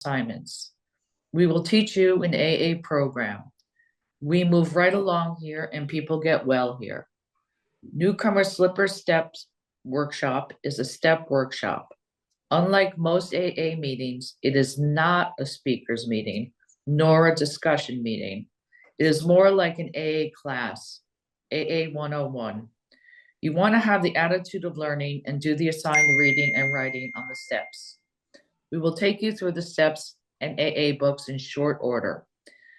assignments. We will teach you an AA program. We move right along here and people get well here. Newcomer Slipper Steps Workshop is a step workshop. Unlike most AA meetings, it is not a speakers meeting, nor a discussion meeting. It is more like an AA class, AA 101. You want to have the attitude of learning and do the assigned reading and writing on the steps. We will take you through the steps and AA books in short order.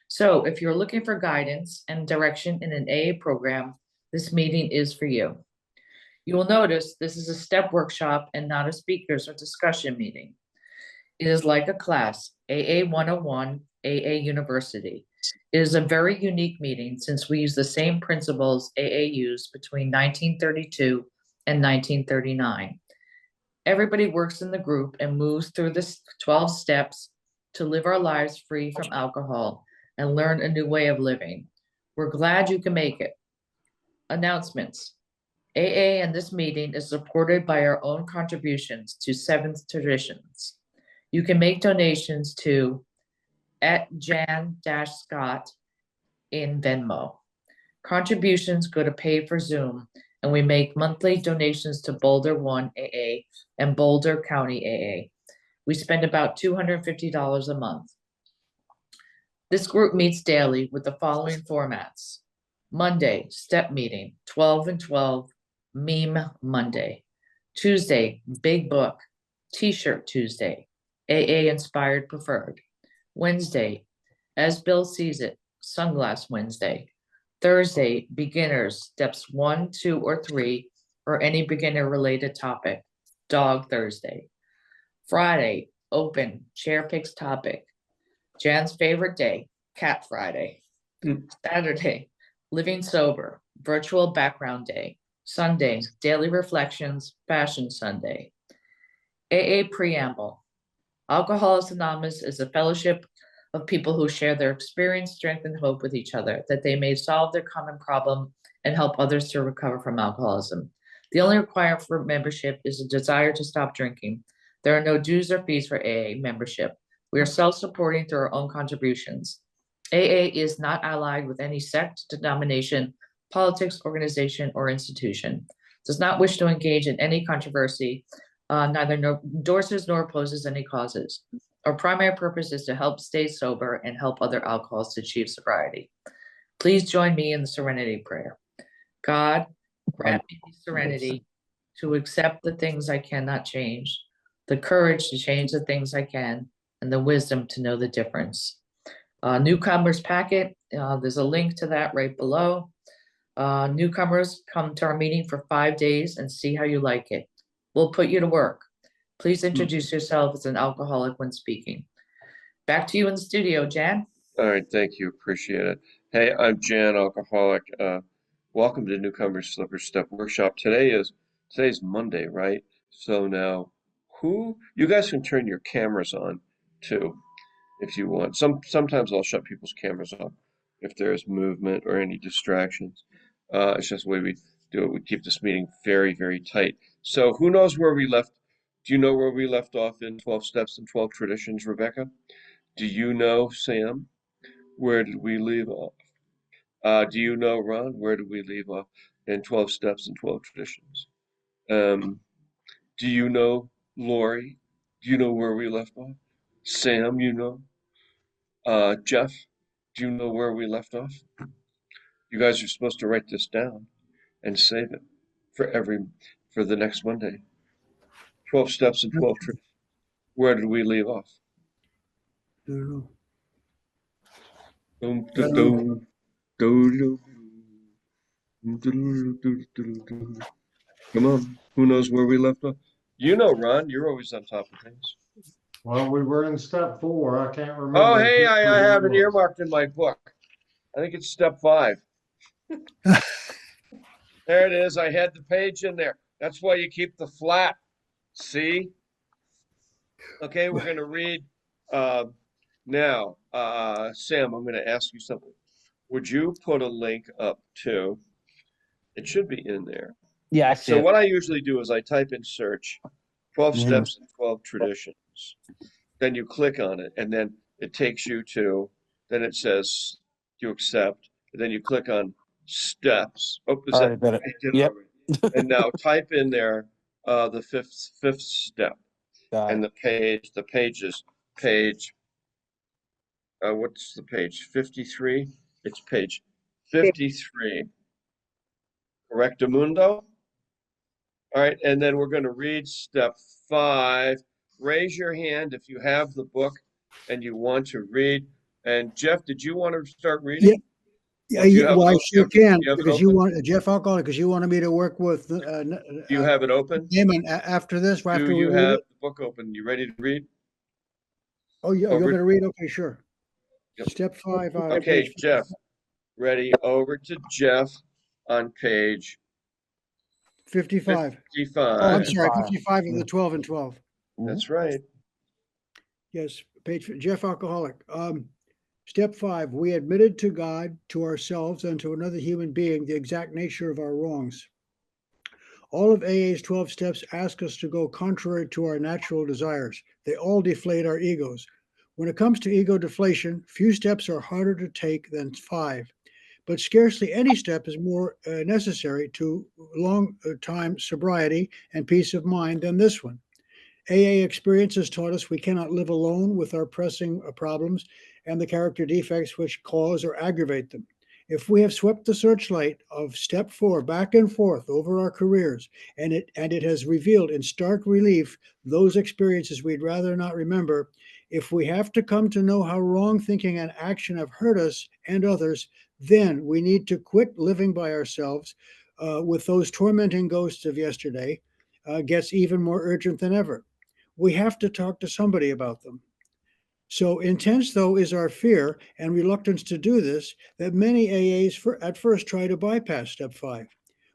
So if you're looking for guidance and direction in an AA program, this meeting is for you. You will notice this is a step workshop and not a speakers or discussion meeting. It is like a class, AA 101, AA University. It is a very unique meeting since we use the same principles AA used between 1932 and 1939. Everybody works in the group and moves through the 12 steps to live our lives free from alcohol and learn a new way of living. We're glad you can make it. Announcements. AA and this meeting is supported by our own contributions to Seventh Traditions. You can make donations to @Jann-Scott in Venmo. Contributions go to pay for Zoom, and we make monthly donations to Boulder One AA and Boulder County AA. We spend about $250 a month. This group meets daily with the following formats. Monday, step meeting, 12 and 12, meme Monday. Tuesday, big book, t-shirt Tuesday, AA inspired preferred. Wednesday, as Bill sees it, sunglass Wednesday. Thursday, beginners, steps 1, 2, or 3, or any beginner related topic, dog Thursday. Friday, open, chair picks topic. Jan's favorite day, Cat Friday. Saturday, living sober, virtual background day. Sunday, daily reflections, fashion Sunday. AA preamble. Alcoholics Anonymous is a fellowship of people who share their experience, strength, and hope with each other, that they may solve their common problem and help others to recover from alcoholism. The only requirement for membership is a desire to stop drinking. There are no dues or fees for AA membership. We are self-supporting through our own contributions. AA is not allied with any sect, denomination, politics, organization, or institution. Does not wish to engage in any controversy, neither endorses nor opposes any causes. Our primary purpose is to help stay sober and help other alcoholics to achieve sobriety. Please join me in the serenity prayer. God, grant me the serenity to accept the things I cannot change, the courage to change the things I can, and the wisdom to know the difference. Newcomers packet, there's a link to that right below. Newcomers, come to our meeting for 5 days and see how you like it. We'll put you to work. Please introduce yourself as an alcoholic when speaking. Back to you in the studio, Jann. All right, thank you, appreciate it. Hey, I'm Jann, alcoholic. Welcome to Newcomers Slipper Step Workshop. Today's Monday, right? So now, you guys can turn your cameras on too, if you want. Sometimes I'll shut people's cameras off if there's movement or any distractions. It's just the way we do it. We keep this meeting very, very tight. So who knows where we left? Do you know where we left off in 12 Steps and 12 Traditions, Rebecca? Do you know, Sam? Where did we leave off? Do you know, Ron? Where did we leave off in 12 Steps and 12 Traditions? Do you know, Lori? Do you know where we left off? Sam, you know? Jeff, do you know where we left off? You guys are supposed to write this down and save it for the next Monday. 12 Steps and 12 Traditions. Where did we leave off? Come on, who knows where we left off? You know, Ron, you're always on top of things. Well, we were in step 4. I can't remember. Oh, hey, I have it earmarked in my book. I think it's step 5. There it is. I had the page in there. That's why you keep the flap. See? Okay, we're going to read now. Sam, I'm going to ask you something. Would you put a link up to? It should be in there. Yeah, I see So it. what I usually do is I type in search 12 steps and 12 traditions. then you click on it, and then it takes you to, then it says you accept, and then you click on steps. Oh, is All that, right, got it. I did it Yep. already. And now type in there the fifth step, Got and it. the page is page, what's the page? 53? It's page 53. Correctamundo? All right, and then we're going to read step 5. Raise your hand if you have the book and you want to read. And Jeff, did you want to start Yeah, reading? yeah, Or do you have well, it, I sure can, you have it because you open? want, Jeff Alcoholic, because you wanted me to work with, Do you have it open? Damon after this, Do after we you read have it. the book open? You ready to read? Oh, you Over. want me to read? Okay, sure. Yep. Step 5, Okay, page. Jeff, ready. Over to Jeff on page 55. Oh, 55. I'm sorry, 55. 55 of Yeah. the 12 and 12. That's right. Yes, Jeff Alcoholic. Step 5, we admitted to God, to ourselves, and to another human being the exact nature of our wrongs. All of AA's 12 steps ask us to go contrary to our natural desires. They all deflate our egos. When it comes to ego deflation, few steps are harder to take than 5, but scarcely any step is more necessary to long time sobriety and peace of mind than this one. AA experience has taught us we cannot live alone with our pressing problems and the character defects which cause or aggravate them. If we have swept the searchlight of step 4 back and forth over our careers, and it has revealed in stark relief those experiences we'd rather not remember, if we have to come to know how wrong thinking and action have hurt us and others, then we need to quit living by ourselves with those tormenting ghosts of yesterday. Gets even more urgent than ever. We have to talk to somebody about them. So intense, though, is our fear and reluctance to do this that many AAs at first try to bypass step 5.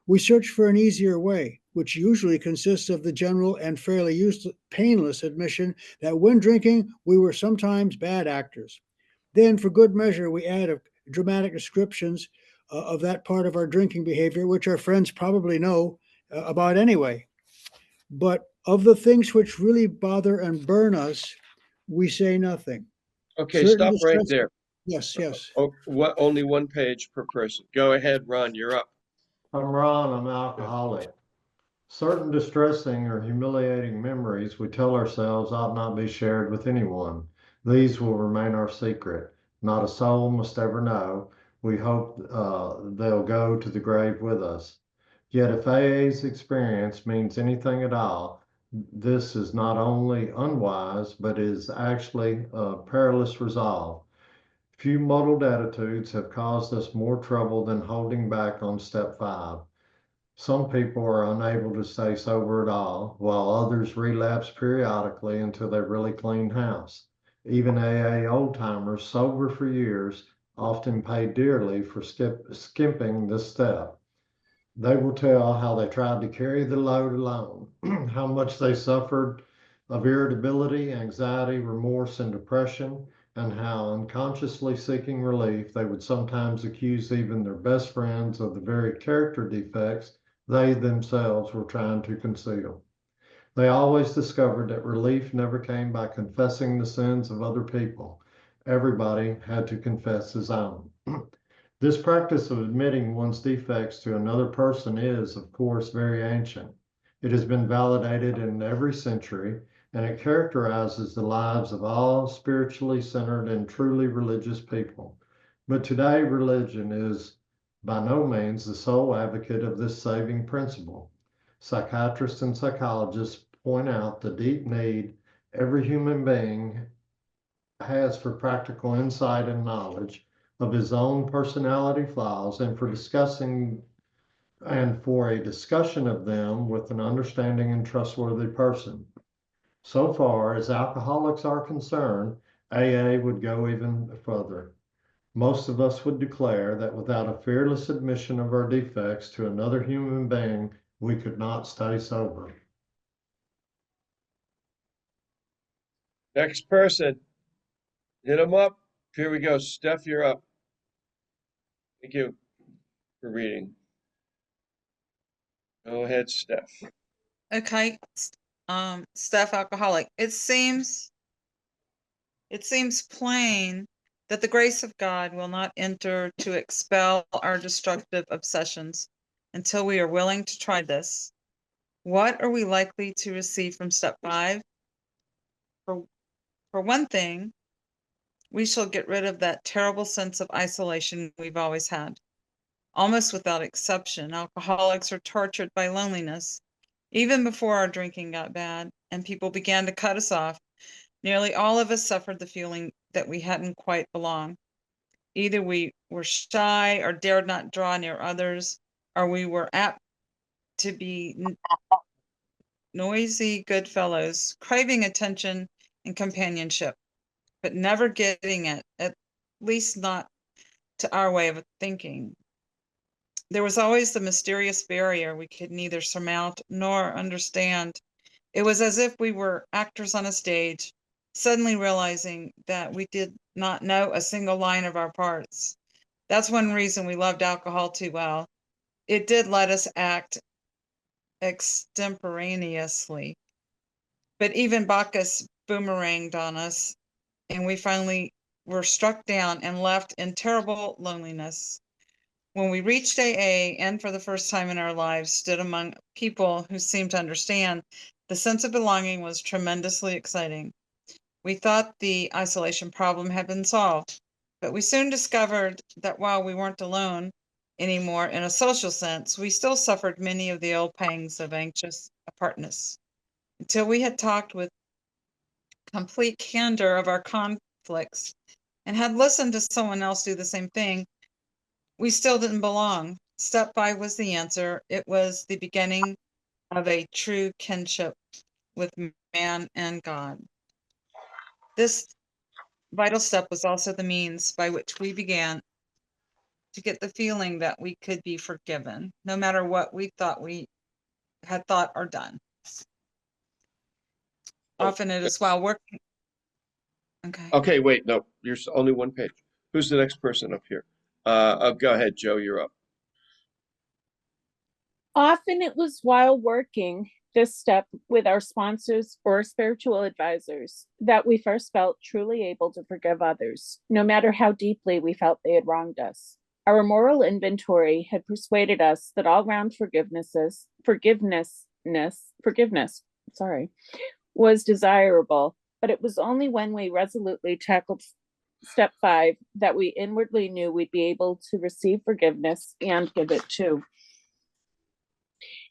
We search for an easier way, which usually consists of the general and fairly painless admission that when drinking, we were sometimes bad actors. Then, for good measure, we add dramatic descriptions of that part of our drinking behavior, which our friends probably know about anyway. But of the things which really bother and burn us, we say nothing. Okay, Certain stop right distress. there. Yes. Oh, what? Only one page per person. Go ahead, Ron, you're up. I'm Ron, I'm alcoholic. Certain distressing or humiliating memories we tell ourselves ought not be shared with anyone. These will remain our secret. Not a soul must ever know. We hope they'll go to the grave with us. Yet if AA's experience means anything at all, this is not only unwise, but is actually a perilous resolve. Few muddled attitudes have caused us more trouble than holding back on step 5. Some people are unable to stay sober at all, while others relapse periodically until they really clean house. Even AA old-timers sober for years often pay dearly for skipping this step. They will tell how they tried to carry the load alone, how much they suffered of irritability, anxiety, remorse, and depression, and how, unconsciously seeking relief, they would sometimes accuse even their best friends of the very character defects they themselves were trying to conceal. They always discovered that relief never came by confessing the sins of other people. Everybody had to confess his own. This practice of admitting one's defects to another person is, of course, very ancient. It has been validated in every century, and it characterizes the lives of all spiritually centered and truly religious people. But today, religion is by no means the sole advocate of this saving principle. Psychiatrists and psychologists point out the deep need every human being has for practical insight and knowledge of his own personality flaws and for a discussion of them with an understanding and trustworthy person. So far as alcoholics are concerned, AA would go even further. Most of us would declare that without a fearless admission of our defects to another human being, we could not stay sober. Next person. Hit them up. Here we go. Steph, you're up. Thank you for reading. Go ahead, Steph. Okay. Steph Alcoholic. It seems It seems plain that the grace of God will not enter to expel our destructive obsessions until we are willing to try this. What are we likely to receive from step 5? For one thing, we shall get rid of that terrible sense of isolation we've always had. Almost without exception, alcoholics are tortured by loneliness. Even before our drinking got bad and people began to cut us off, nearly all of us suffered the feeling that we hadn't quite belonged. Either we were shy or dared not draw near others, or we were apt to be noisy good fellows, craving attention and companionship, but never getting it, at least not to our way of thinking. There was always the mysterious barrier we could neither surmount nor understand. It was as if we were actors on a stage, suddenly realizing that we did not know a single line of our parts. That's one reason we loved alcohol too well. It did let us act extemporaneously. But even Bacchus boomeranged on us, and we finally were struck down and left in terrible loneliness. When we reached AA and for the first time in our lives stood among people who seemed to understand, the sense of belonging was tremendously exciting. We thought the isolation problem had been solved, but we soon discovered that while we weren't alone anymore in a social sense, we still suffered many of the old pangs of anxious apartness. Until we had talked with complete candor of our conflicts and had listened to someone else do the same thing, we still didn't belong. Step 5 was the answer. It was the beginning of a true kinship with man and God. This vital step was also the means by which we began to get the feeling that we could be forgiven, no matter what we thought we had thought or done. Often it is while working. Okay. Okay, wait, no, there's only one page. Who's the next person up here? Go ahead, Joe, you're up. Often it was while working this step with our sponsors or spiritual advisors that we first felt truly able to forgive others, no matter how deeply we felt they had wronged us. Our moral inventory had persuaded us that all-round forgiveness was desirable, but it was only when we resolutely tackled step 5 that we inwardly knew we'd be able to receive forgiveness and give it too.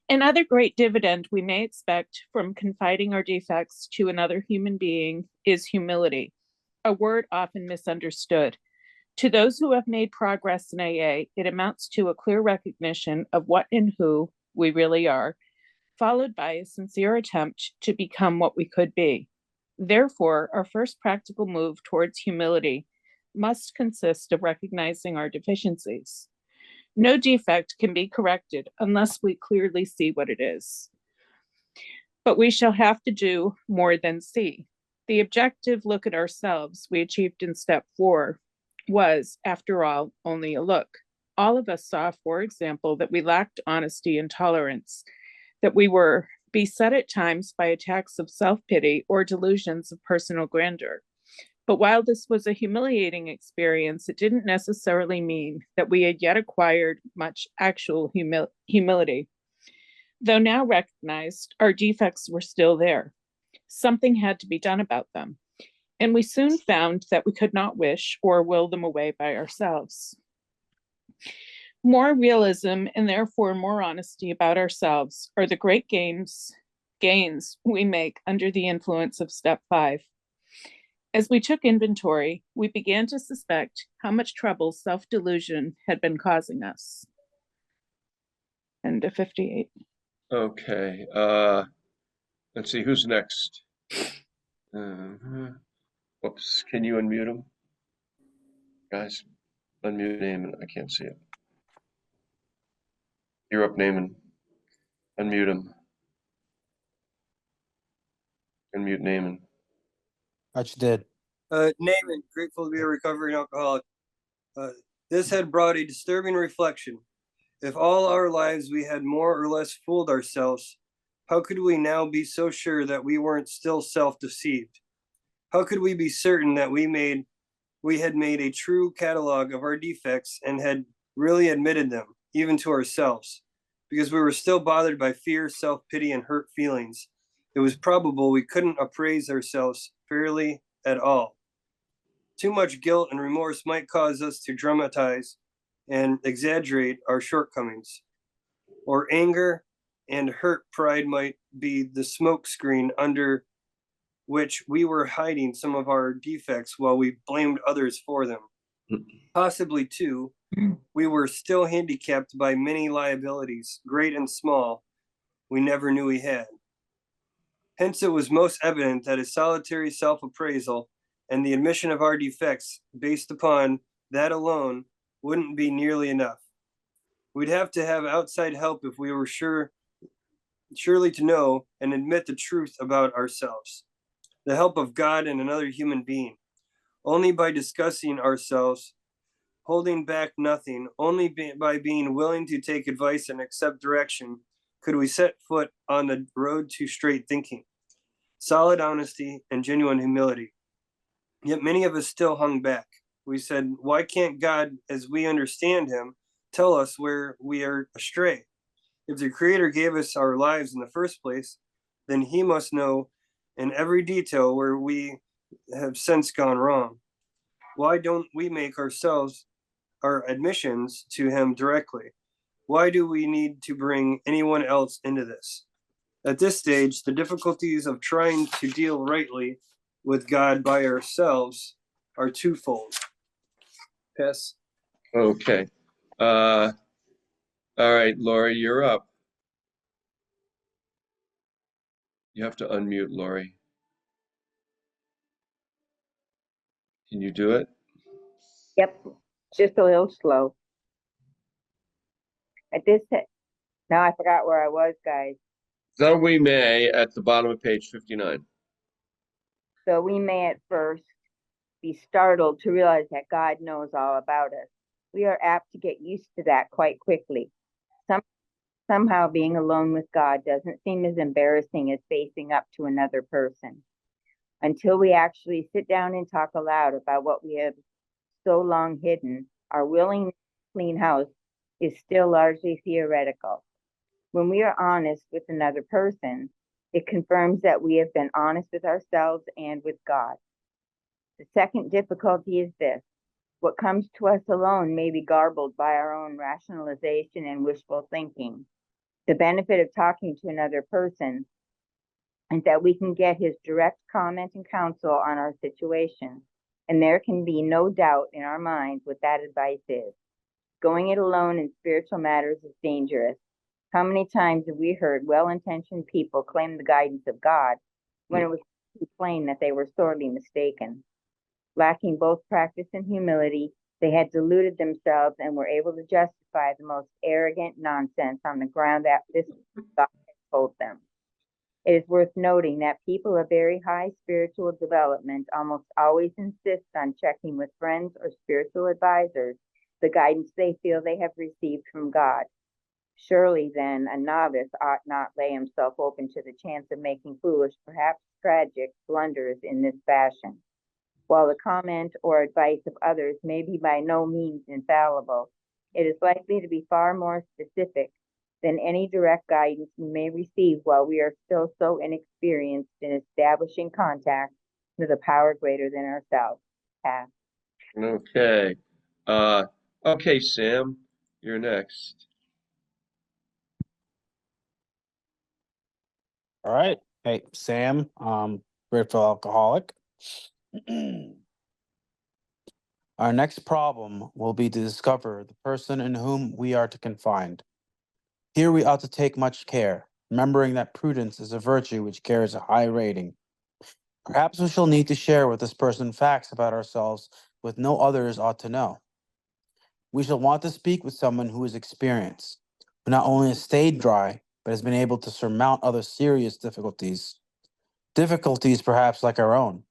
Another great dividend we may expect from confiding our defects to another human being is humility, a word often misunderstood. To those who have made progress in AA, it amounts to a clear recognition of what and who we really are, followed by a sincere attempt to become what we could be. Therefore, our first practical move towards humility must consist of recognizing our deficiencies. No defect can be corrected unless we clearly see what it is. But we shall have to do more than see. The objective look at ourselves we achieved in step 4 was, after all, only a look. All of us saw, for example, that we lacked honesty and tolerance, that we were beset at times by attacks of self-pity or delusions of personal grandeur. But while this was a humiliating experience, it didn't necessarily mean that we had yet acquired much actual humility. Though now recognized, our defects were still there. Something had to be done about them. And we soon found that we could not wish or will them away by ourselves. More realism and therefore more honesty about ourselves are the great gains we make under the influence of step 5. As we took inventory, we began to suspect how much trouble self-delusion had been causing us. End of 58. Okay, let's see, who's next? Whoops, can you unmute him? Guys, unmute Naaman, I can't see it. You're up, Naaman. Unmute him. Unmute Naaman. I just did. Naaman, grateful to be a recovering alcoholic. This had brought a disturbing reflection. If all our lives we had more or less fooled ourselves, how could we now be so sure that we weren't still self-deceived? How could we be certain that we had made a true catalog of our defects and had really admitted them, even to ourselves? Because we were still bothered by fear, self-pity, and hurt feelings. It was probable we couldn't appraise ourselves fairly at all. Too much guilt and remorse might cause us to dramatize and exaggerate our shortcomings. Or anger and hurt pride might be the smokescreen under which we were hiding some of our defects while we blamed others for them. Possibly, too, we were still handicapped by many liabilities, great and small, we never knew we had. Hence, it was most evident that a solitary self-appraisal and the admission of our defects based upon that alone wouldn't be nearly enough. We'd have to have outside help if we were surely to know and admit the truth about ourselves. The help of God and another human being. Only by discussing ourselves, holding back nothing, by being willing to take advice and accept direction, could we set foot on the road to straight thinking, solid honesty, and genuine humility. Yet many of us still hung back. We said, why can't God, as we understand him, tell us where we are astray? If the Creator gave us our lives in the first place, then he must know in every detail where we have since gone wrong. Why don't we make our admissions to him directly? Why do we need to bring anyone else into this? At this stage, the difficulties of trying to deal rightly with God by ourselves are twofold. Pass. Okay. All right, Lori, you're up. You have to unmute, Lori. Can you do it? Yep, just a little slow. Now I forgot where I was, guys. Though we may, at the bottom of page 59. So we may at first be startled to realize that God knows all about us. We are apt to get used to that quite quickly. Somehow being alone with God doesn't seem as embarrassing as facing up to another person. Until we actually sit down and talk aloud about what we have so long hidden, our willing to clean house is still largely theoretical. When we are honest with another person, it confirms that we have been honest with ourselves and with God. The second difficulty is this: what comes to us alone may be garbled by our own rationalization and wishful thinking. The benefit of talking to another person is that we can get his direct comment and counsel on our situation, and there can be no doubt in our minds what that advice is. Going it alone in spiritual matters is dangerous. How many times have we heard well-intentioned people claim the guidance of God when it was plain that they were sorely mistaken? Lacking both practice and humility, they had deluded themselves and were able to justify the most arrogant nonsense on the ground that this God had told them. It is worth noting that people of very high spiritual development almost always insist on checking with friends or spiritual advisors the guidance they feel they have received from God. Surely then a novice ought not lay himself open to the chance of making foolish, perhaps tragic, blunders in this fashion. While the comment or advice of others may be by no means infallible, it is likely to be far more specific than any direct guidance we may receive while we are still so inexperienced in establishing contact with a power greater than ourselves. Pass. Okay. Okay, Sam, you're next. All right. Hey, Sam, grateful alcoholic. Our next problem will be to discover the person in whom we are to confide. Here we ought to take much care, remembering that prudence is a virtue which carries a high rating. Perhaps we shall need to share with this person facts about ourselves which no others ought to know. We shall want to speak with someone who is experienced, who not only has stayed dry, but has been able to surmount other serious difficulties. Difficulties perhaps like our own.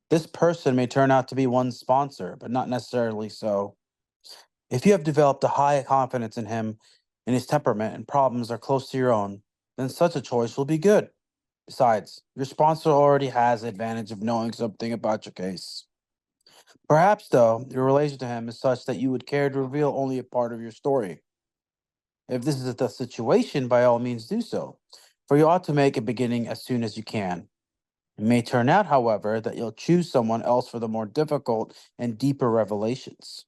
This person may turn out to be one's sponsor, but not necessarily so. If you have developed a high confidence in him and his temperament and problems are close to your own, then such a choice will be good. Besides, your sponsor already has the advantage of knowing something about your case. Perhaps, though, your relation to him is such that you would care to reveal only a part of your story. If this is the situation, by all means do so, for you ought to make a beginning as soon as you can. It may turn out, however, that you'll choose someone else for the more difficult and deeper revelations.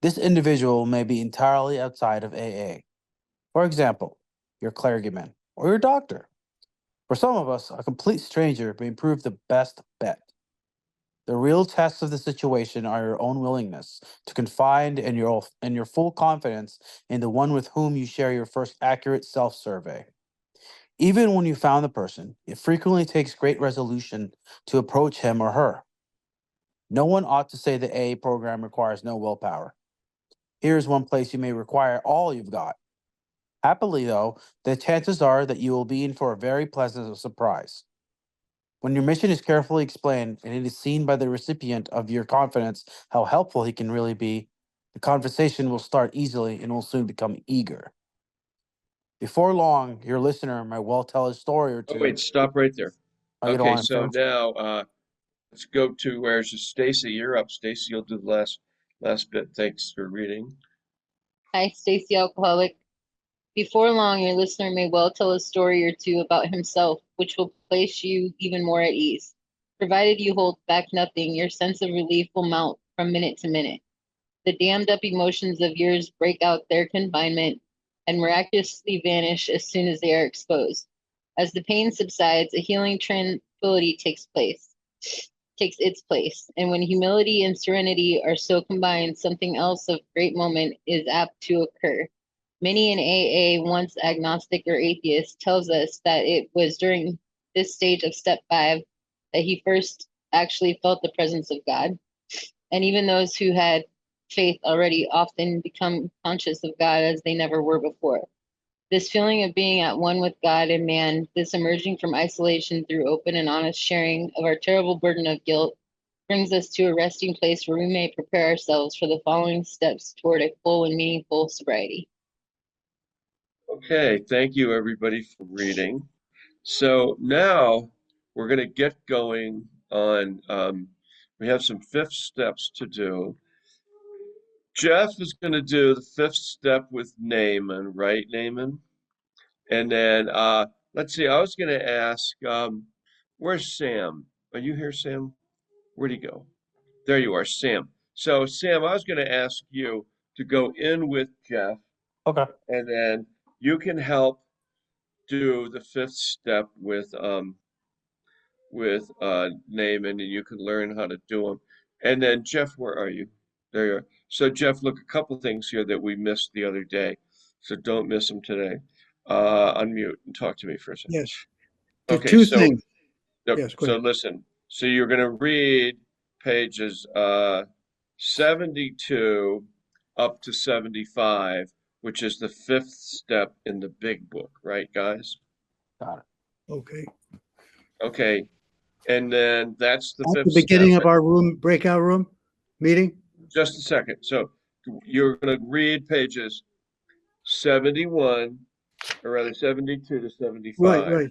This individual may be entirely outside of AA. For example, your clergyman or your doctor. For some of us, a complete stranger may prove the best bet. The real tests of the situation are your own willingness to confide and your full confidence in the one with whom you share your first accurate self-survey. Even when you found the person, it frequently takes great resolution to approach him or her. No one ought to say the AA program requires no willpower. Here is one place you may require all you've got. Happily, though, the chances are that you will be in for a very pleasant surprise. When your mission is carefully explained and it is seen by the recipient of your confidence how helpful he can really be, the conversation will start easily and will soon become eager. Before long, your listener might well tell a story or Oh, two. wait, stop right there. Oh, you don't Okay, want to so finish? now let's go to where's Stacy? You're up, Stacy. You'll do the last bit. Thanks for reading. Hi, Stacy Alcoholic. Before long, your listener may well tell a story or two about himself, which will place you even more at ease. Provided you hold back nothing, your sense of relief will mount from minute to minute. The dammed up emotions of yours break out their confinement and miraculously vanish as soon as they are exposed. As the pain subsides, a healing tranquility takes its place. And when humility and serenity are so combined, something else of great moment is apt to occur. Many in AA, once agnostic or atheist, tells us that it was during this stage of step 5 that he first actually felt the presence of God. And even those who had faith already often become conscious of God as they never were before. This feeling of being at one with God and man, this emerging from isolation through open and honest sharing of our terrible burden of guilt, brings us to a resting place where we may prepare ourselves for the following steps toward a full and meaningful sobriety. Okay, thank you everybody for reading. So now we're going to get going on, we have some 5th steps to do. Jeff is going to do the 5th step with Naaman, right, Naaman? And then, let's see, I was going to ask, where's Sam? Are you here, Sam? Where'd he go? There you are, Sam. So, Sam, I was going to ask you to go in with Jeff, Okay. and then you can help do the 5th step with Naaman, and you can learn how to do them. And then Jeff, where are you? There you are. So Jeff, look, a couple things here that we missed the other day, so don't miss them today. Unmute and talk to me for a second. Yes. There's Okay, two so things. Yes, go so ahead. listen. So you're going to read pages 72 up to 75, which is the 5th step in the big book, right, guys? Got it. Okay. Okay, and then that's the At 5th the step. beginning of our breakout room meeting? Just a second. So you're going to read pages 71, or rather 72 to 75. Right.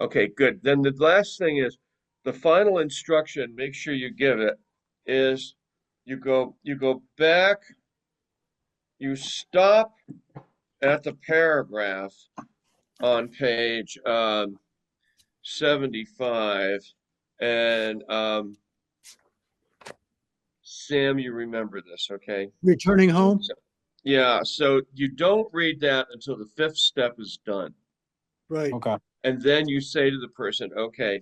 Okay, good. Then the last thing is the final instruction, make sure you give it, is you go back, you stop at the paragraph on page 75, and Sam, you remember this, okay? Returning home? Yeah, so you don't read that until the 5th step is done. Right. Okay. And then you say to the person, okay,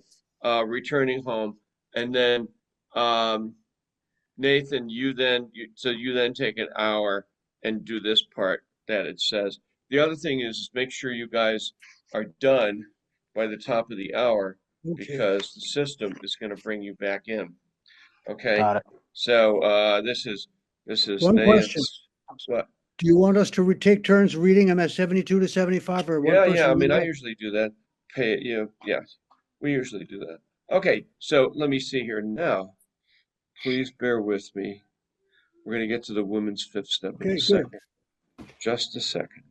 returning home. And then Nathan, you then take an hour and do this part that it says. The other thing is make sure you guys are done by the top of the hour, Okay. because the system is going to bring you back in. Okay. Got it. So this is One question. What? Do you want us to take turns reading them at 72 to 75 or one Yeah, person? I mean, read I all? usually do that. Yes, we usually do that. Okay, so let me see here now. Please bear with me. We're going to get to the women's 5th step in a Okay, good. second. Just a second.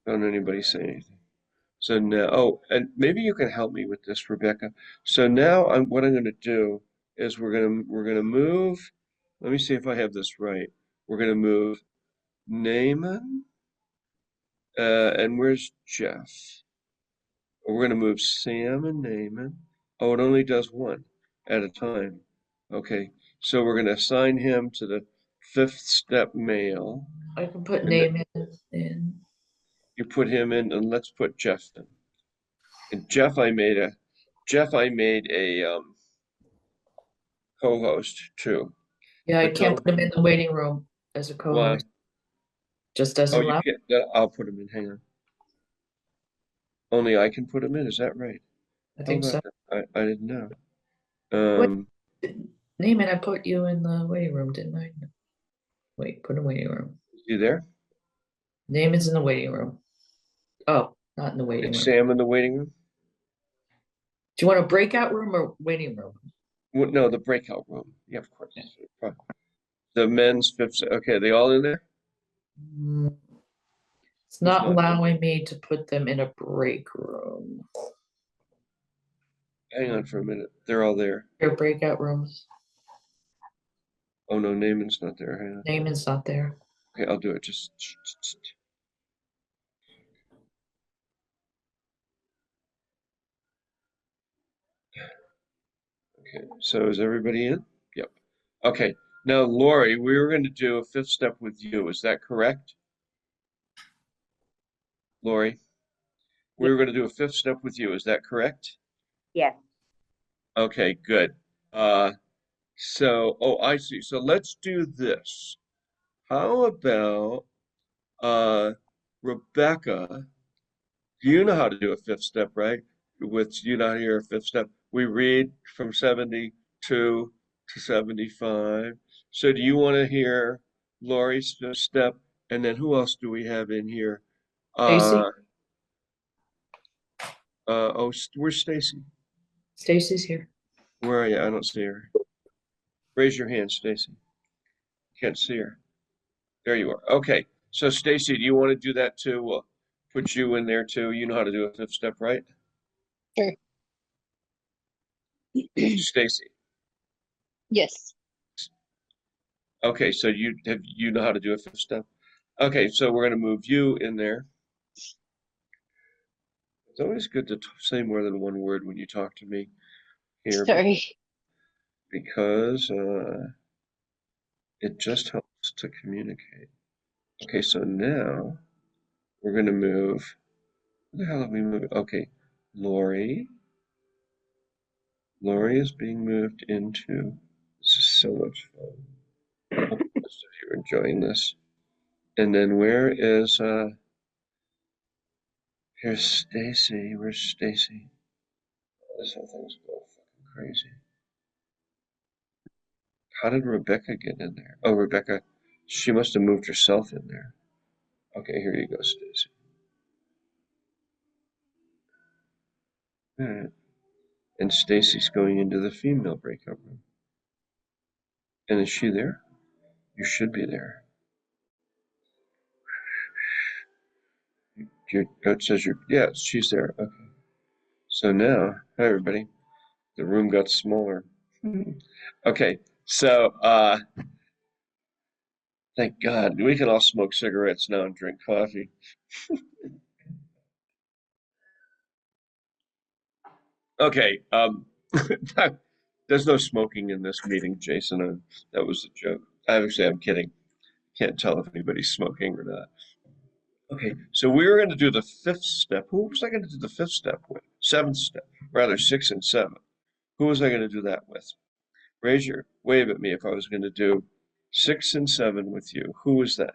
Don't anybody say anything. So now, oh, and maybe you can help me with this, Rebecca. So now what I'm going to do is we're gonna move. Let me see if I have this right. We're gonna move Naaman, and where's Jeff? We're gonna move Sam and Naaman. Oh, it only does one at a time. Okay, so we're gonna assign him to the 5th step male. I can put And name in. You put him in, and let's put Jeff in. And Jeff, I made a co-host too. Yeah, I But can't don't, put him in the waiting room as a why? co-host. Just Oh, doesn't you allow. can't. I'll put him in. Hang on. Only I can put him in. Is that right? I How think so. about that? I didn't know. What? Name it. I put you in the waiting room, didn't I? Wait, put in waiting room. You there? Name is in the waiting room. Oh, not in the waiting And room. Sam in the waiting room? Do you want a breakout room or waiting room? Well, no, the breakout room. Yeah, of course. Fine. The men's 5th. Okay, they all in there? Mm, It's Who's not not? allowing me to put them in a break room. Hang on for a minute. They're all there. Your breakout rooms. Oh no, Naaman's not there. Hang on. Name is not there. Okay, I'll do it. Just. Okay, so is everybody in? Yep. Okay, now Lori, we were going to do a 5th step with you. Is that correct? Lori, we were going to do a 5th step with you. Is that correct? Yes. Okay, good. Oh, I see. So let's do this. How about Rebecca? You know how to do a 5th step, right? You know how to hear a 5th step. We read from 72 to 75. So do you want to hear Lori's 5th step? And then who else do we have in here? Stacy? Where's Stacy? Stacy's here. Where are you? I don't see her. Raise your hand, Stacy. Can't see her. There you are. Okay. So Stacy, do you want to do that too? We'll put you in there too. You know how to do a 5th step, right? Sure. Stacy. Yes. Okay, so you know how to do a 5th step? Okay, so we're gonna move you in there. It's always good to say more than one word when you talk to me here Sorry. because it just helps to communicate. Okay, so now we're gonna move. Where the hell have we moved? Okay, Lori. Lori is being moved into. This is so much fun. I hope most of you are enjoying this. And then where is here's Stacy. Where's Stacy? This whole thing's going fucking crazy. How did Rebecca get in there? Oh, Rebecca, she must have moved herself in there. Okay, here you go, Stacy. All right. And Stacy's going into the female breakout room. And is she there? You should be there. It says yeah, she's there. Okay. So now, hi everybody. The room got smaller. Okay, so thank God we can all smoke cigarettes now and drink coffee. Okay, there's no smoking in this meeting, Jason. That was a joke. Obviously, I'm kidding. Can't tell if anybody's smoking or not. Okay, so we were going to do the 5th step. Who was I going to do the 5th step with? 7th step, rather 6 and 7. Who was I going to do that with? Wave at me if I was going to do 6 and 7 with you. Who was that?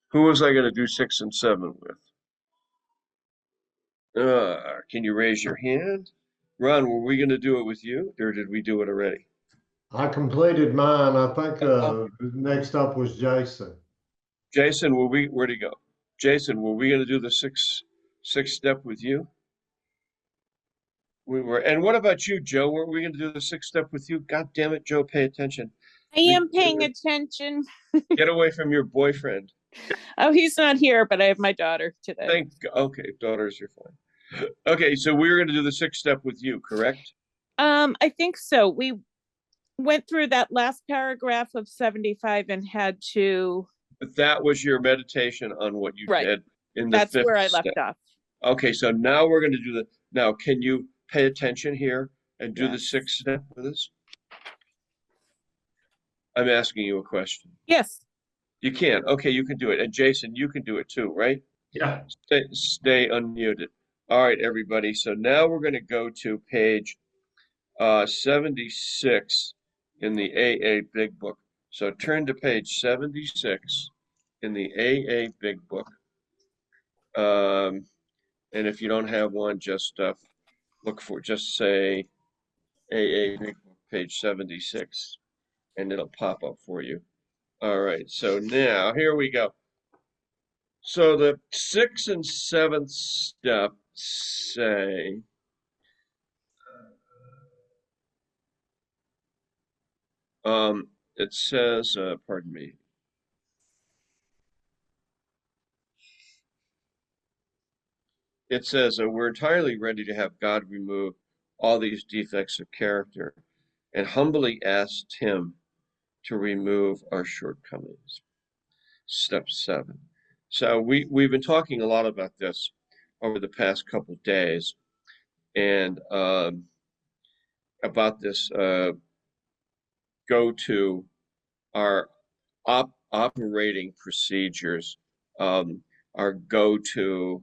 Who was I going to do 6 and 7 with? Can you raise your hand? Ron, were we going to do it with you, or did we do it already? I completed mine. I think next up was Jason. Jason, where'd he go? Jason, were we going to do the six step with you? We were. And what about you, Joe? Were we going to do the 6th step with you? God damn it, Joe, pay attention. I am paying attention. Get away from your boyfriend. Oh, he's not here, but I have my daughter today. Okay, daughters, you're fine. Okay, so we're going to do the sixth step with you, correct? I think so. We went through that last paragraph of 75 and had to. But that was your meditation on what you Right. did in the That's fifth where I step. left off. Okay, so now we're going to do now can you pay attention here and do the Yes. sixth step with us? I'm asking you a question. Yes. You can. Okay, you can do it. And Jason, you can do it too, right? Yeah. Stay unmuted. All right, everybody. So now we're going to go to page 76 in the AA Big Book. So turn to page 76 in the AA Big Book. And if you don't have one, just look for, just say AA Big Book, page 76, and it'll pop up for you. All right, so now here we go. So the sixth and seventh step say, it says, pardon me. It says we're entirely ready to have God remove all these defects of character and humbly asked him to remove our shortcomings. Step 7. So we've been talking a lot about this over the past couple of days, and about this go to our operating procedures, our go to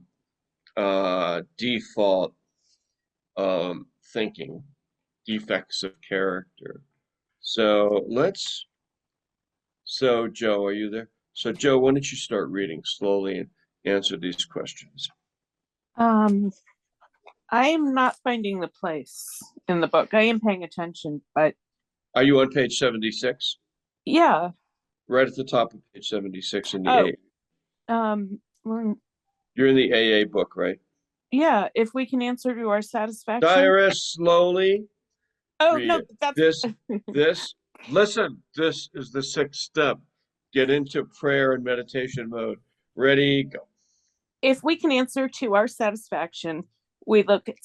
default thinking, defects of character. So Joe, are you there? So Joe, why don't you start reading slowly and answer these questions? I am not finding the place in the book. I am paying attention, but. Are you on page 76? Yeah. Right at the top of page 76 in the You're in the AA book, right? Yeah, if we can answer to our satisfaction. Diarist, slowly. Oh, no, that's. Listen, this is the sixth step. Get into prayer and meditation mode. Ready, go. If we can answer to our satisfaction, we look at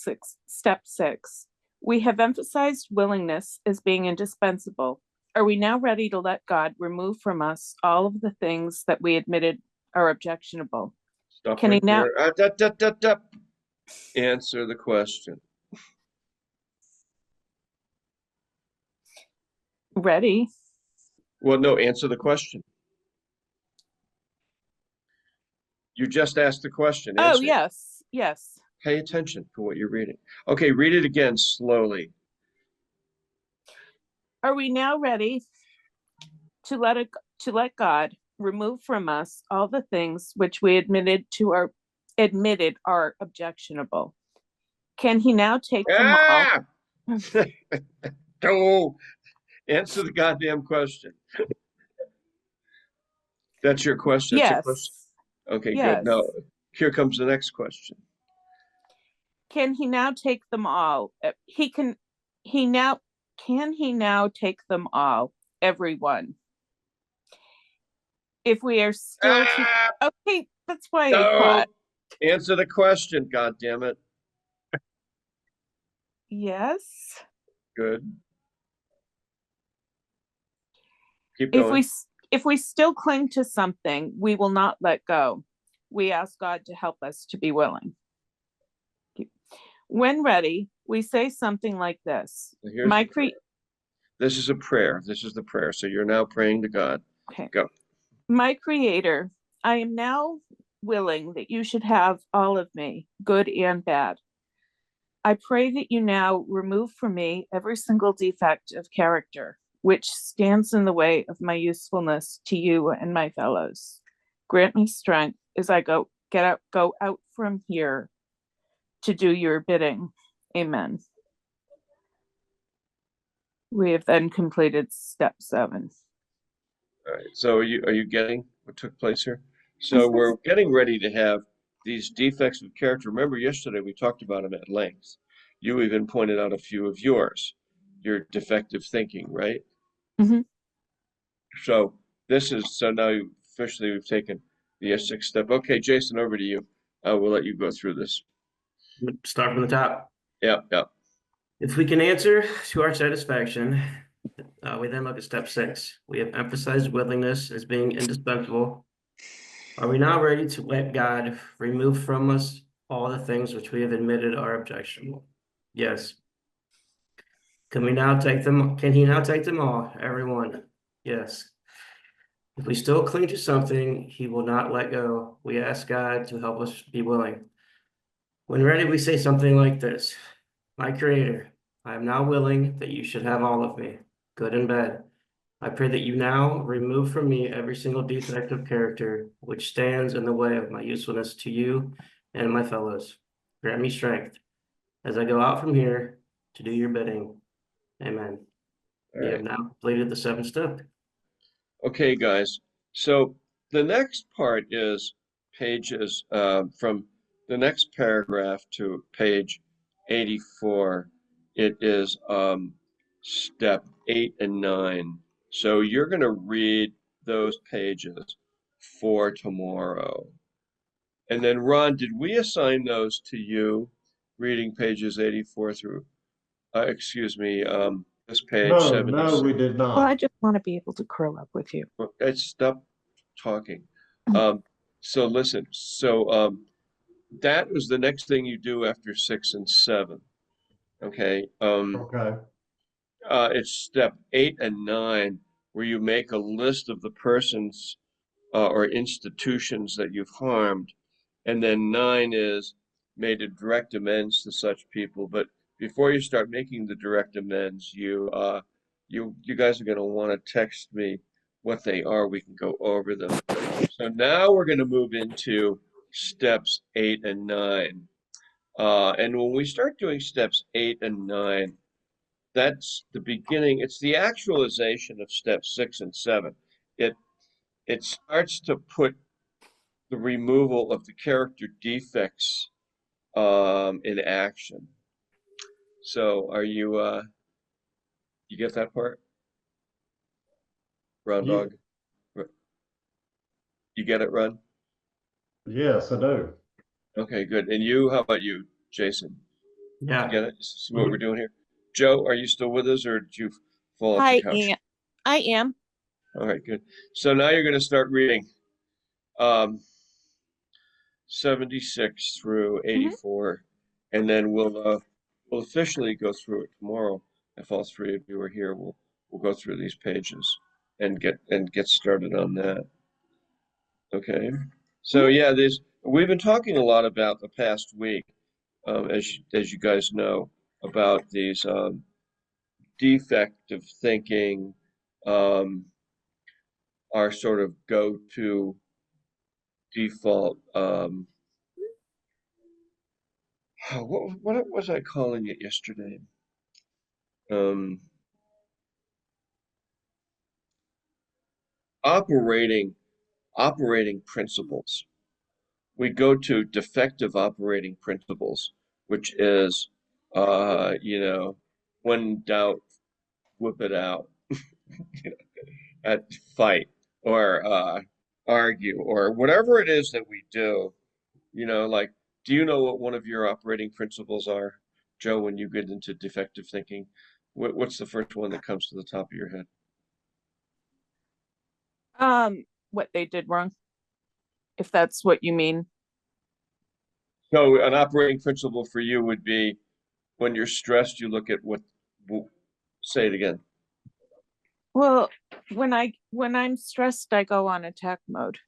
step 6. We have emphasized willingness as being indispensable. Are we now ready to let God remove from us all of the things that we admitted are objectionable? Stop Can right he now there. Answer the question. Ready? Well, no, answer the question. You just asked the question. Answer. Oh, yes. Pay attention to what you're reading. Okay, read it again slowly. Are we now ready to let God remove from us all the things which we admitted are objectionable? Can he now take them all? Go. Answer the goddamn question. That's your question. That's your question. Okay, yes. Good. Now, here comes the next question. Can he now take them all? Can he now take them all? Everyone. If we are still okay, that's why I thought. Answer the question, God damn it. Yes. Good. Keep going. If we still cling to something, we will not let go. We ask God to help us to be willing. When ready, we say something like this. This is a prayer. This is the prayer. So you're now praying to God. Okay. Go. My Creator, I am now willing that you should have all of me, good and bad. I pray that you now remove from me every single defect of character which stands in the way of my usefulness to you and my fellows. Grant me strength as I go out from here to do your bidding. Amen. We have then completed step 7. All right. So are you getting what took place here? So we're getting ready to have these defects of character. Remember yesterday we talked about them at length. You even pointed out a few of yours, your defective thinking, right? Mm-hmm. So now officially we've taken The sixth step. Okay, Jason, over to you. We'll let you go through this. Start from the top. Yep, yep. If we can answer to our satisfaction, we then look at step 6. We have emphasized willingness as being indispensable. Are we now ready to let God remove from us all the things which we have admitted are objectionable? Yes. Can he now take them all, everyone? Yes. If we still cling to something he will not let go, we ask God to help us be willing. When ready, we say something like this: My Creator, I am now willing that you should have all of me, good and bad. I pray that you now remove from me every single defect of character which stands in the way of my usefulness to you and my fellows. Grant me strength as I go out from here to do your bidding. Amen. All We have right. now completed the 7th step. Okay, guys. So the next part is pages from the next paragraph to page 84. It is step 8 and 9. So you're going to read those pages for tomorrow. And then, Ron, did we assign those to you, reading pages 84 through, excuse me, this page No, 76? we did Well, I not. just want to be able to curl up with you. Stop talking. So listen, that was the next thing you do after 6 and 7. Okay. Okay. It's step 8 and 9 where you make a list of the persons or institutions that you've harmed. And then 9 is made a direct amends to such people. But before you start making the direct amends, you guys are going to want to text me what they are. We can go over them. So now we're going to move into steps 8 and 9. And when we start doing steps 8 and 9, that's the beginning. It's the actualization of steps 6 and 7. It starts to put the removal of the character defects in action. So are you you get that part? Round Ye- dog? You get it, Ron? Yes, I do. Okay, good. And you, how about you, Jason? Yeah. You get it? See what we're doing here? Joe, are you still with us or did you fall off the couch? I am. All right, good. So now you're going to start reading 76 through 84, and then we'll officially go through it tomorrow. If all three of you are here, we'll go through these pages and get started on that. Okay. So yeah, we've been talking a lot about the past week, as you guys know, about these defective thinking, our sort of go-to default. What was I calling it yesterday? Operating principles. We go to defective operating principles, which is, when in doubt, whip it out, at fight or argue or whatever it is that we do. Like, do you know what one of your operating principles are, Joe, when you get into defective thinking? What's the first one that comes to the top of your head? What they did wrong, if that's what you mean. So an operating principle for you would be when you're stressed, you look at say it again. Well, when I'm stressed, I go on attack mode.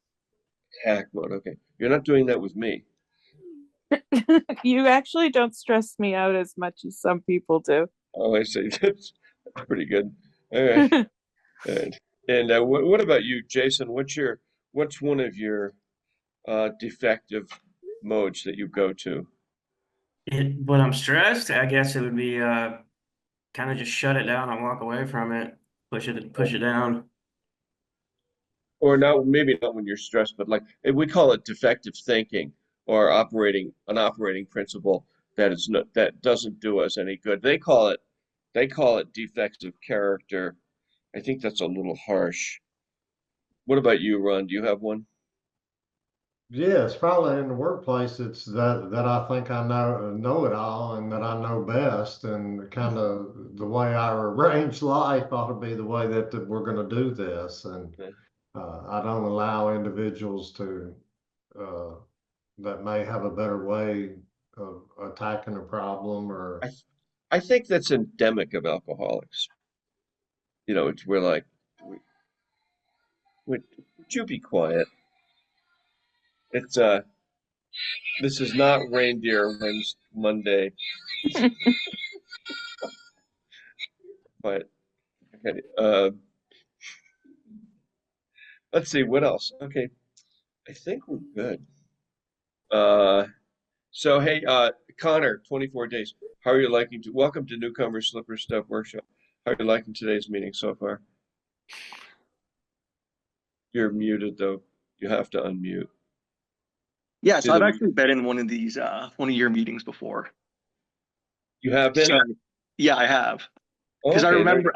Attack mode. Okay. You're not doing that with me. You actually don't stress me out as much as some people do. Oh, I see. That's pretty good. All right. And what about you, Jason? What's one of your defective modes that you go to? When I'm stressed, I guess it would be kind of just shut it down and walk away from it, push it down. Or not, maybe not when you're stressed, but like we call it defective thinking or an operating principle that doesn't do us any good. They call it defects of character. I think that's a little harsh. What about you, Ron? Do you have one? Yes, probably in the workplace, it's that I think I know it all and that I know best, and kind of the way I arrange life ought to be the way that we're going to do this. And Okay. I don't allow individuals to uh, that may have a better way of attacking a problem or. I I think that's endemic of alcoholics. You know, we're like, would you be quiet? It's this is not reindeer Wednesday, Monday, but okay. Let's see what else. Okay, I think we're good. Uh, so hey, Connor, 24 days. How are you liking to? Welcome to Newcomers Slipper Step Workshop. How are you liking today's meeting so far? You're muted though. You have to unmute. Yes, Do I've the actually been in one of these one of your meetings before. you have been? So yeah, I have. Oh, Because I okay, remember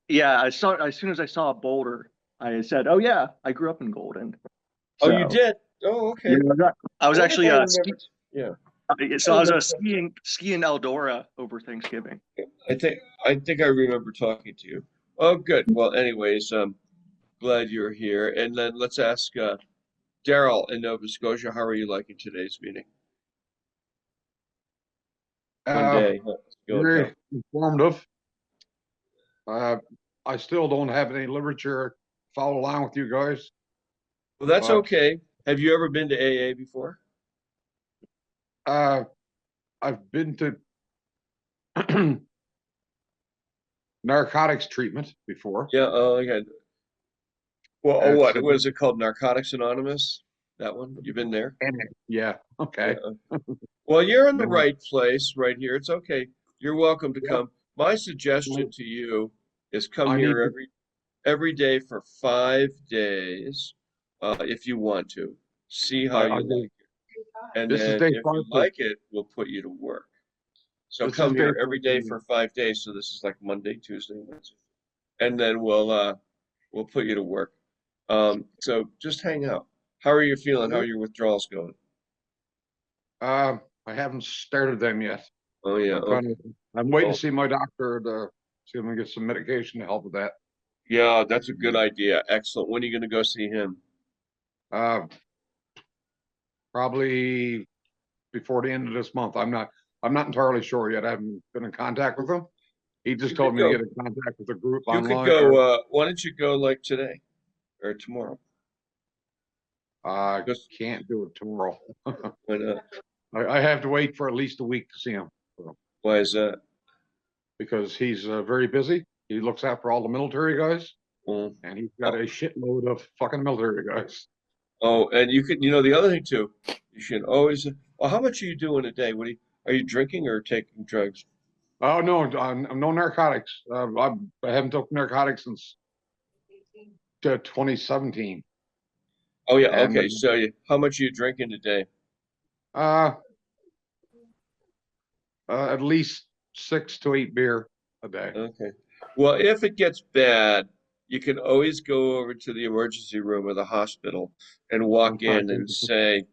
I saw as soon as I saw Boulder, I said, "Oh yeah, I grew up in Golden." oh, you So did? Oh, yeah, okay. I was I wonder if actually I remember. Yeah, I so I was remember. skiing Eldora over Thanksgiving. I think I remember talking to you. Oh, good. Well, anyways, glad you're here. And then let's ask Daryl in Nova Scotia. How are you liking today's meeting? One day. How's it going, pal? Very informative. I still don't have any literature to follow along with you guys, Well, that's but okay. Have you ever been to AA before? I've been to narcotics treatment before. Yeah. Oh, okay. Well, oh, It's what was it called? Narcotics Anonymous? That one? You've been there? yeah, okay. Yeah. Well, you're in the Been- right place right here. It's okay. You're welcome to yeah, come. My suggestion to you is come I need here to, every day for 5 days, if you want to. See how I you go, like it. And this is then day if 5 you for, like it, we'll put you to work. So this is come day here every day for 5 days. So this is like Monday, Tuesday, Wednesday. And then we'll put you to work. So just hang out. How are you feeling? How are your withdrawals going? I haven't started them yet. Oh yeah, okay. I'm waiting Oh to see my doctor to see if I can get some medication to help with that. yeah, that's a good idea. Excellent. When are you gonna go see him? Uh, probably before the end of this month. I'm not entirely sure yet. I haven't been in contact with him. He just You told could me to go. get in contact with the group You could online. Or, go. Why don't you go like today or tomorrow? I Just can't do it tomorrow. why not? I have to wait for at least a week to see him, so, Why is that? because he's very busy. He looks after all the military guys, Well, and he's got a shitload of fucking military guys. oh, and you could. You know the other thing too. You should always. Well, how much are you doing a day? Are you drinking or taking drugs? Oh no, no narcotics. I haven't taken narcotics since 2017, Oh yeah. and Okay. So how much are you drinking a day? uh, at least 6 to 8 beer a day. Okay. Well, if it gets bad, you can always go over to the emergency room of the hospital and walk in and say,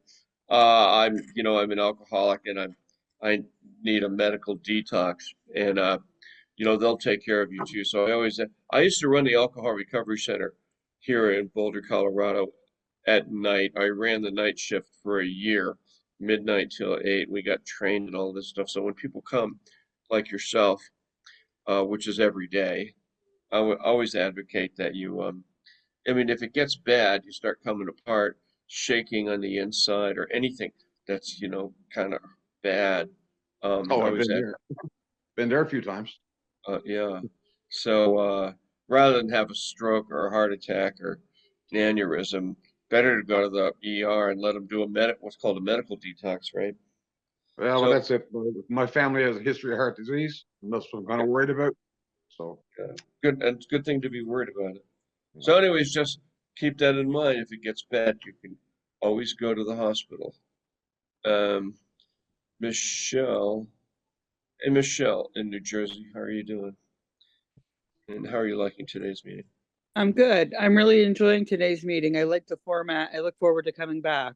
I'm an alcoholic and I need a medical detox." And they'll take care of you too. So I used to run the Alcohol Recovery Center here in Boulder, Colorado at night. I ran the night shift for a year, midnight till 8. We got trained and all this stuff. So when people come, like yourself, which is every day, I would always advocate that if it gets bad, you start coming apart, shaking on the inside, or anything that's, kind of bad. Oh, I I've always, been there a few times. yeah. So rather than have a stroke or a heart attack or an aneurysm, better to go to the ER and let them do what's called a medical detox, right? Well, So, that's it. My family has a history of heart disease, and that's what I'm kind of worried about. So, good, and it's a good thing to be worried about it. So, anyways, just keep that in mind. If it gets bad, you can always go to the hospital. Um, Michelle, hey Michelle in New Jersey, how are you doing? And how are you liking today's meeting? I'm good. I'm really enjoying today's meeting. I like the format. I look forward to coming back.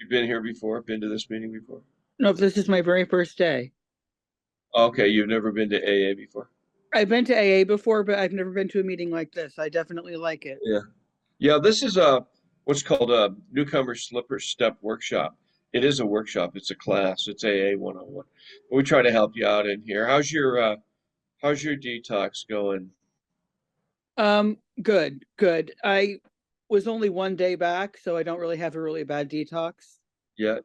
You've been here before? Been to this meeting before? No, this is my very first day. Okay, you've never been to AA before? I've been to AA before, but I've never been to a meeting like this. I definitely like it. Yeah. Yeah, this is what's called a Newcomer Slipper Step Workshop. It is a workshop. It's a class. It's AA 101. We try to help you out in here. How's your detox going? Good. I was only 1 day back, so I don't really have a really bad detox. Yeah.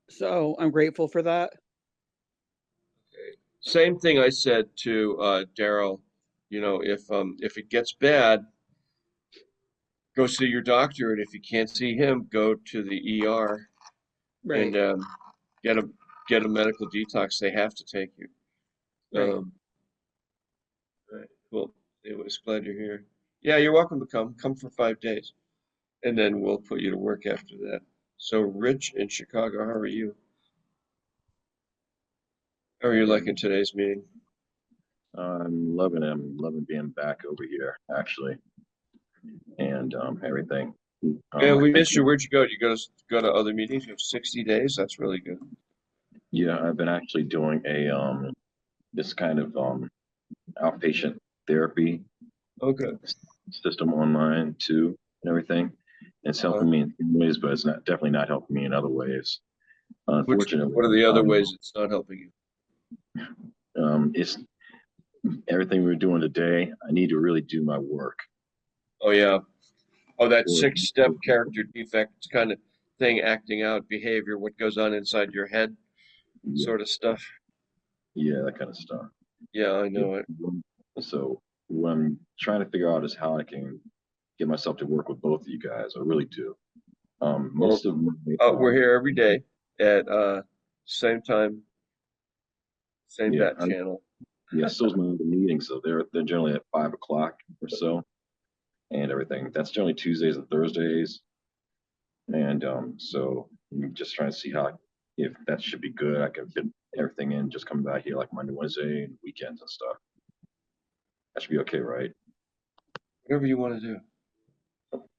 So I'm grateful for that. Same thing I said to Daryl. You know, if it gets bad, go see your doctor, and if you can't see him, go to the ER Right. and get a medical detox. They have to take you. Right. Right. Well, anyways, glad you're here. Yeah, you're welcome to come. Come for 5 days, and then we'll put you to work after that. So, Rich in Chicago, how are you? How are you liking today's meeting? I'm loving it. I'm loving being back over here, actually, and everything. Yeah, we I think missed you. Where'd you go? You go to other meetings? You have 60 days? That's really good. yeah, I've been actually doing a this kind of outpatient therapy Okay. system online too, and everything. It's helping me in some ways, but it's not definitely not helping me in other ways. Unfortunately, What are the other ways it's not helping you? it's everything we're doing today. I need to really do my work. Oh yeah. Oh, that Or- 6-step character defect kind of thing, acting out behavior, what goes on inside your head, Yeah, sort of stuff. yeah, that kind of stuff. Yeah, I know it. So what I'm trying to figure out is how I can get myself to work with both of you guys. I really do. Most of my, We're here every day at same time, same yeah, bat channel. yeah, so's my other meetings. So they're generally at 5 o'clock or so, and everything. That's generally Tuesdays and Thursdays. And so I'm just trying to see how if that should be good. I can fit everything in, just coming back here like Monday, Wednesday, and weekends and stuff. That should be okay, right? Whatever you want to do.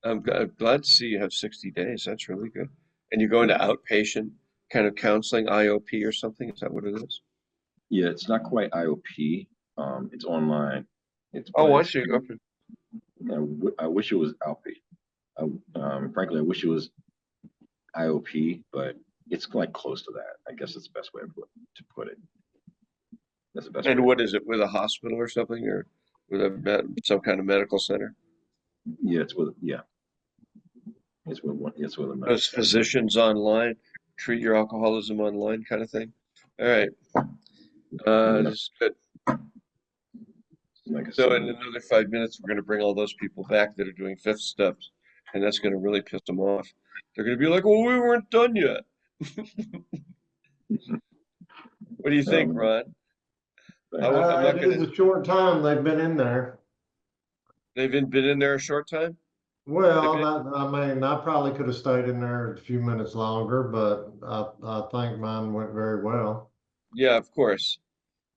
I'm glad to see you have 60 days. That's really good. And you're going to outpatient kind of counseling, IOP or something? Is that what it is? Yeah, it's not quite IOP. It's online. Oh, I it's see. Okay. I wish it was outpatient. Frankly, I wish it was IOP, but it's like close to that. I guess it's the best way to put it. That's the best way. And what is it, with a hospital or something, or with some kind of medical center? Yeah, it's with It's with a medical Those center. physicians online, treat your alcoholism online kind of thing. All right. This is good. Like I So said, in another 5 minutes, we're going to bring all those people back that are doing 5th steps, and that's going to really piss them off. They're going to be like, "Well, we weren't done yet." What do you think, Ron? I'm not It going is to. a short time they've been in there. They've been in there a short time. Well, I mean, I probably could have stayed in there a few minutes longer, but I think mine went very well. Yeah, of course.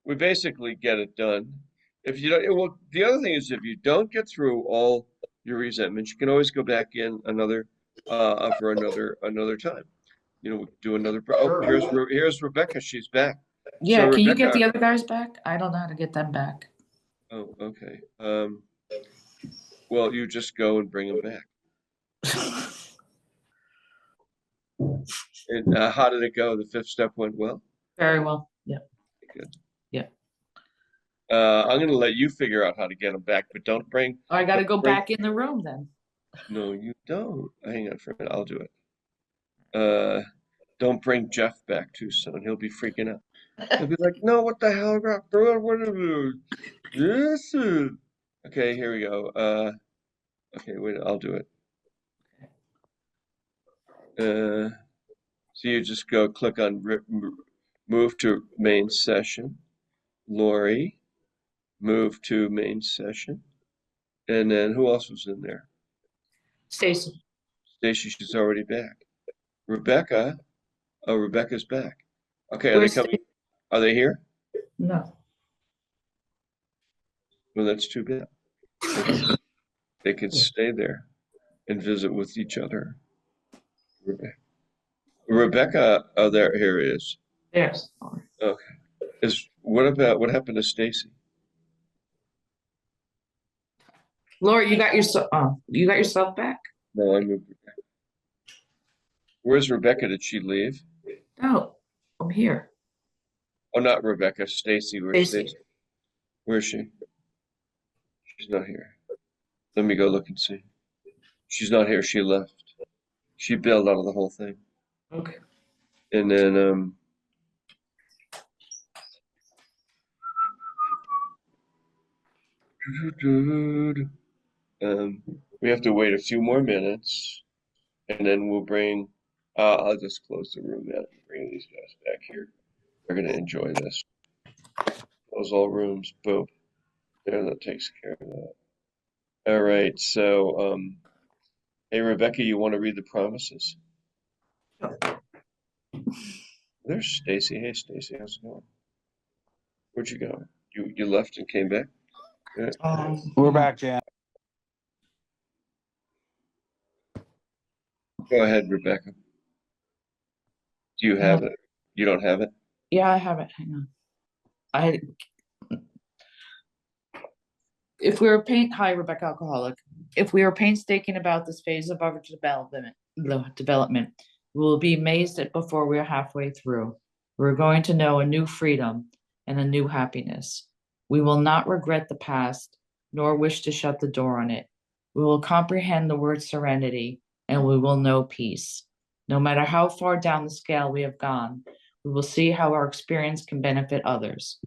We basically get it done. If you don't, well, the other thing is if you don't get through all your resentments, you can always go back in for another time. You know, do another. Oh, here's Rebecca. She's back. Yeah, So can you get Rebecca. the other guys back? I don't know how to get them back. Oh, okay. Well, you just go and bring them back. And how did it go? The 5th step went well? Very well. Yeah. Good. Yeah. I'm going to let you figure out how to get them back, but don't bring. I got to go bring- back in the room then. No, you don't. Hang on for a minute. I'll do it. Don't bring Jeff back too soon. He'll be freaking out. He'll be like, "No, what the hell, bro? What are you? Yes." Okay, here we go. Okay, wait. I'll do it. So you just go click on move to main session. Lori, move to main session. And then who else was in there? Stacy. Stacy, she's already back. Rebecca. Oh, Rebecca's back. Okay, Where's are they coming? Are they here? No. Well, that's too bad. They can stay there and visit with each other. Rebecca. Rebecca, oh, here he is. Yes. Okay. What happened to Stacy? Laura, you got yourself back? No, I moved her back. Where's Rebecca? Did she leave? No, I'm here. Oh, not Rebecca. Stacy. Where's Stacy. Stacy? Where is she? She's not here. Let me go look and see. She's not here. She left. She bailed out of the whole thing. Okay. And then we have to wait a few more minutes, and then we'll bring. I'll just close the room now and bring these guys back here. They're gonna enjoy this. Close all rooms. Boom. There, that takes care of that. All right. So, hey Rebecca, you want to read the promises? There's Stacy. Hey Stacy, how's it going? Where'd you go? You left and came back? Yeah. We're back, Jan. Go ahead, Rebecca. Do you have it? You don't have it? Yeah, I have it. Hang on. Hi, Rebecca Alcoholic. If we are painstaking about this phase of our development, we will be amazed at before we are halfway through. We're going to know a new freedom and a new happiness. We will not regret the past, nor wish to shut the door on it. We will comprehend the word serenity, and we will know peace. No matter how far down the scale we have gone, we will see how our experience can benefit others.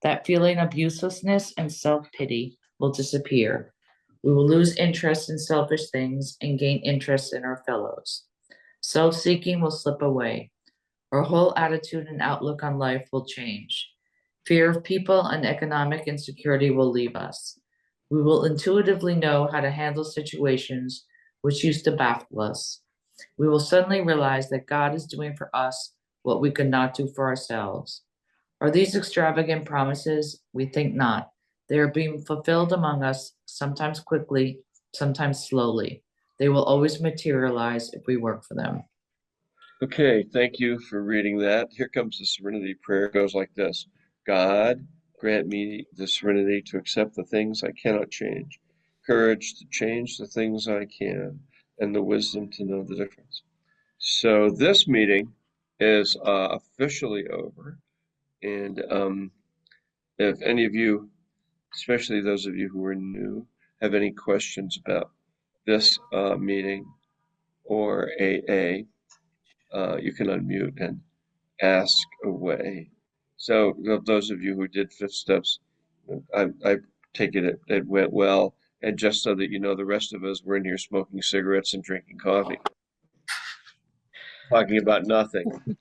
That feeling of uselessness and self-pity will disappear. We will lose interest in selfish things and gain interest in our fellows. Self-seeking will slip away. Our whole attitude and outlook on life will change. Fear of people and economic insecurity will leave us. We will intuitively know how to handle situations which used to baffle us. We will suddenly realize that God is doing for us what we could not do for ourselves. Are these extravagant promises? We think not. They are being fulfilled among us, sometimes quickly, sometimes slowly. They will always materialize if we work for them. Okay, thank you for reading that. Here comes the serenity prayer. It goes like this. God, grant me the serenity to accept the things I cannot change, courage to change the things I can, and the wisdom to know the difference. So this meeting is officially over. And if any of you, especially those of you who are new, have any questions about this meeting or AA, you can unmute and ask away. So those of you who did fifth steps, I take it went well. And just so that you know, the rest of us were in here smoking cigarettes and drinking coffee, talking about nothing.